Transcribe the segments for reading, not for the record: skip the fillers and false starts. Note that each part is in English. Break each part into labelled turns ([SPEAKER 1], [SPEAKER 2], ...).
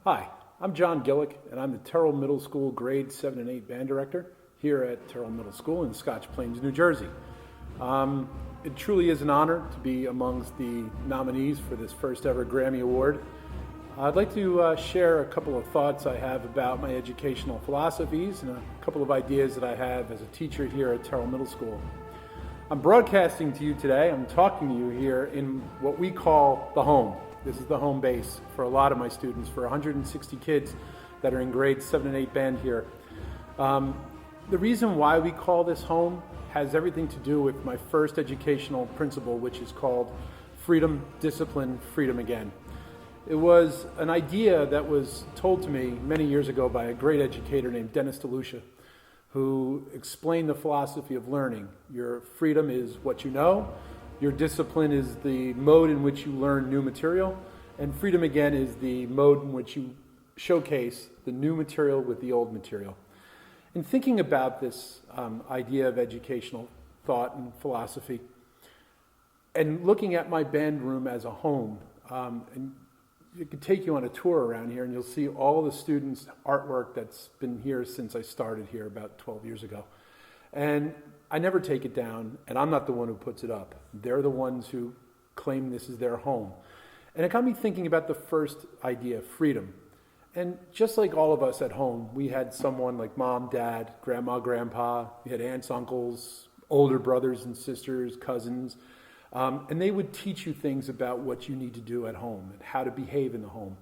[SPEAKER 1] Hi, I'm John Gillick, and I'm the Terrell Middle School Grade 7 and 8 Band Director here at Terrell Middle School in Scotch Plains, New Jersey. It truly is an honor to be amongst the nominees for this first ever Grammy Award. I'd like to share a couple of thoughts I have about my educational philosophies and a couple of ideas that I have as a teacher here at Terrell Middle School. I'm broadcasting to you today. I'm talking to you here in what we call the home. This is the home base for a lot of my students, for 160 kids that are in grades 7 and 8 band here. The reason why we call this home has everything to do with my first educational principle, which is called freedom, discipline, freedom again. It was an idea that was told to me many years ago by a great educator named Dennis DeLucia, who explained the philosophy of learning. Your freedom is what you know. Your discipline is the mode in which you learn new material, and freedom again is the mode in which you showcase the new material with the old material. In thinking about this idea of educational thought and philosophy, and looking at my band room as a home, and it could take you on a tour around here and you'll see all the students' artwork that's been here since I started here about 12 years ago. And I never take it down, and I'm not the one who puts it up. They're the ones who claim this is their home. And it got me thinking about the first idea, freedom. And just like all of us at home, we had someone like mom, dad, grandma, grandpa, we had aunts, uncles, older brothers and sisters, cousins, and they would teach you things about what you need to do at home and how to behave in the home.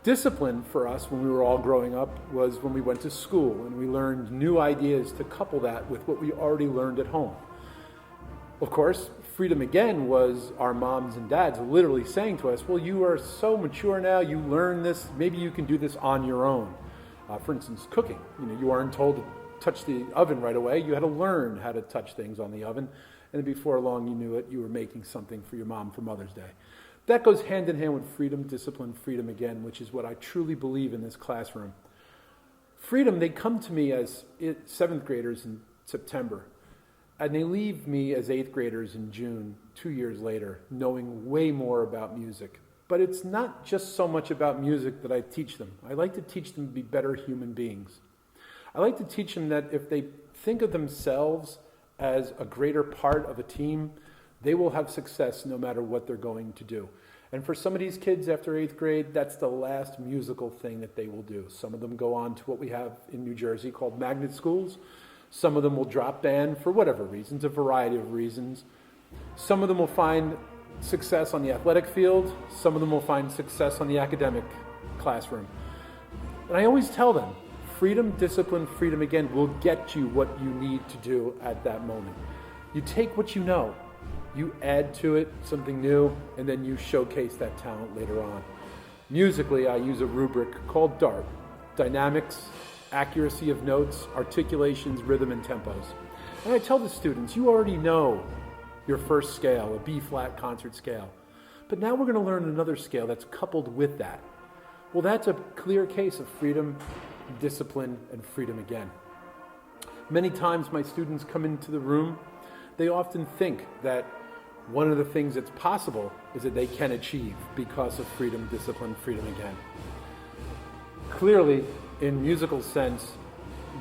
[SPEAKER 1] Discipline for us when we were all growing up was when we went to school and we learned new ideas to couple that with what we already learned at home. Of course, freedom again was our moms and dads literally saying to us, well, you are so mature now, you learn this, maybe you can do this on your own. For instance, cooking. You aren't told to touch the oven right away. You had to learn how to touch things on the oven. And before long, you knew it, you were making something for your mom for Mother's Day. That goes hand in hand with freedom, discipline, freedom again, which is what I truly believe in this classroom. Freedom, they come to me as 7th graders in September, and they leave me as 8th graders in June, 2 years later, knowing way more about music. But it's not just so much about music that I teach them. I like to teach them to be better human beings. I like to teach them that if they think of themselves as a greater part of a team, they will have success no matter what they're going to do. And for some of these kids after 8th grade, that's the last musical thing that they will do. Some of them go on to what we have in New Jersey called magnet schools. Some of them will drop band for whatever reasons, a variety of reasons. Some of them will find success on the athletic field. Some of them will find success on the academic classroom. And I always tell them, freedom, discipline, freedom again will get you what you need to do at that moment. You take what you know, you add to it something new, and then you showcase that talent later on. Musically, I use a rubric called DART: dynamics, accuracy of notes, articulations, rhythm, and tempos. And I tell the students, you already know your first scale, a B-flat concert scale. But now we're going to learn another scale that's coupled with that. Well, that's a clear case of freedom, discipline, and freedom again. Many times my students come into the room, they often think that one of the things that's possible is that they can achieve because of freedom, discipline, freedom again. Clearly, in musical sense,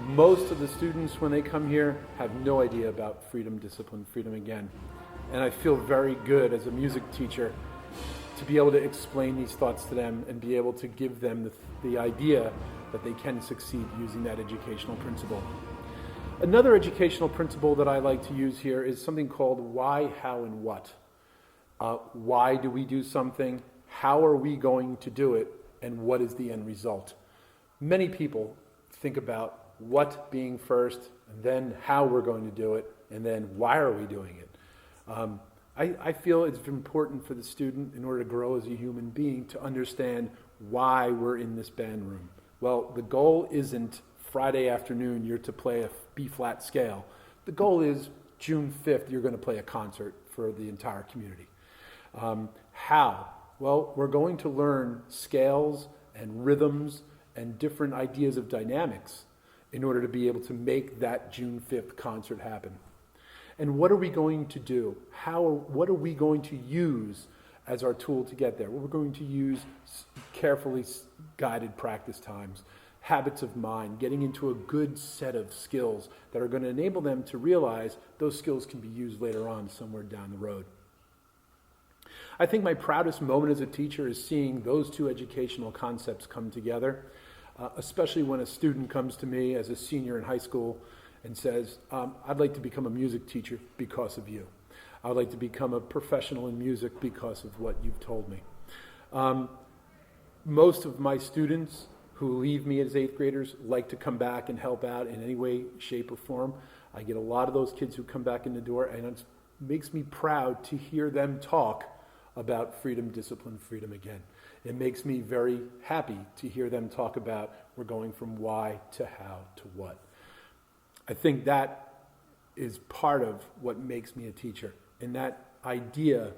[SPEAKER 1] most of the students when they come here have no idea about freedom, discipline, freedom again. And I feel very good as a music teacher to be able to explain these thoughts to them and be able to give them the idea that they can succeed using that educational principle. Another educational principle that I like to use here is something called why, how, and what. Why do we do something? How are we going to do it? And what is the end result? Many people think about what being first, and then how we're going to do it, and then why are we doing it? I feel it's important for the student, in order to grow as a human being, to understand why we're in this band room. Well, the goal isn't Friday afternoon you're to play a B-flat scale. The goal is June 5th you're going to play a concert for the entire community. How? Well, we're going to learn scales and rhythms and different ideas of dynamics in order to be able to make that June 5th concert happen. And what are we going to do? What are we going to use as our tool to get there. We're going to use carefully guided practice times, habits of mind, getting into a good set of skills that are going to enable them to realize those skills can be used later on somewhere down the road. I think my proudest moment as a teacher is seeing those two educational concepts come together, especially when a student comes to me as a senior in high school and says, I'd like to become a music teacher because of you. I would like to become a professional in music because of what you've told me. Most of my students who leave me as 8th graders like to come back and help out in any way, shape, or form. I get a lot of those kids who come back in the door, and it makes me proud to hear them talk about freedom, discipline, freedom again. It makes me very happy to hear them talk about we're going from why to how to what. I think that is part of what makes me a teacher, and that idea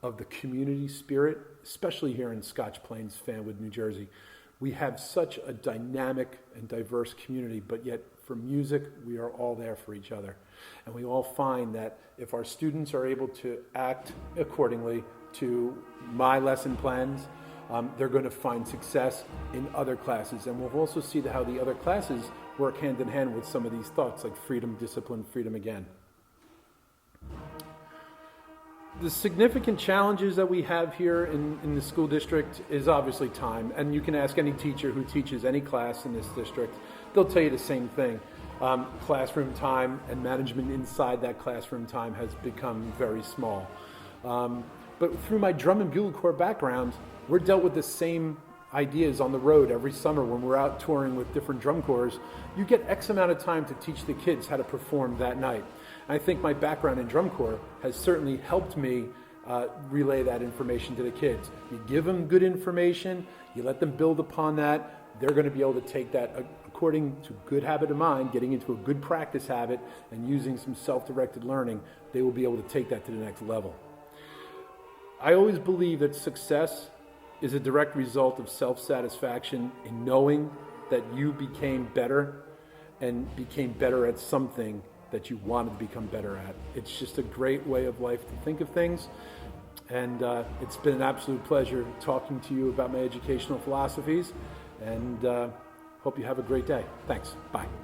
[SPEAKER 1] of the community spirit, especially here in Scotch Plains, Fanwood, New Jersey. We have such a dynamic and diverse community, but yet for music, we are all there for each other. And we all find that if our students are able to act accordingly to my lesson plans, they're going to find success in other classes. And we'll also see how the other classes work hand in hand with some of these thoughts, like freedom, discipline, freedom again. The significant challenges that we have here in the school district is obviously time. And you can ask any teacher who teaches any class in this district, they'll tell you the same thing. Classroom time and management inside that classroom time has become very small. But through my drum and bugle corps background, we're dealt with the same ideas on the road every summer when we're out touring with different drum corps. You get X amount of time to teach the kids how to perform that night. And I think my background in drum corps has certainly helped me relay that information to the kids. You give them good information, you let them build upon that, they're going to be able to take that according to good habit of mind, getting into a good practice habit and using some self-directed learning, they will be able to take that to the next level. I always believe that success is a direct result of self-satisfaction in knowing that you became better and became better at something that you wanted to become better at. It's just a great way of life to think of things. And it's been an absolute pleasure talking to you about my educational philosophies, and hope you have a great day. Thanks. Bye.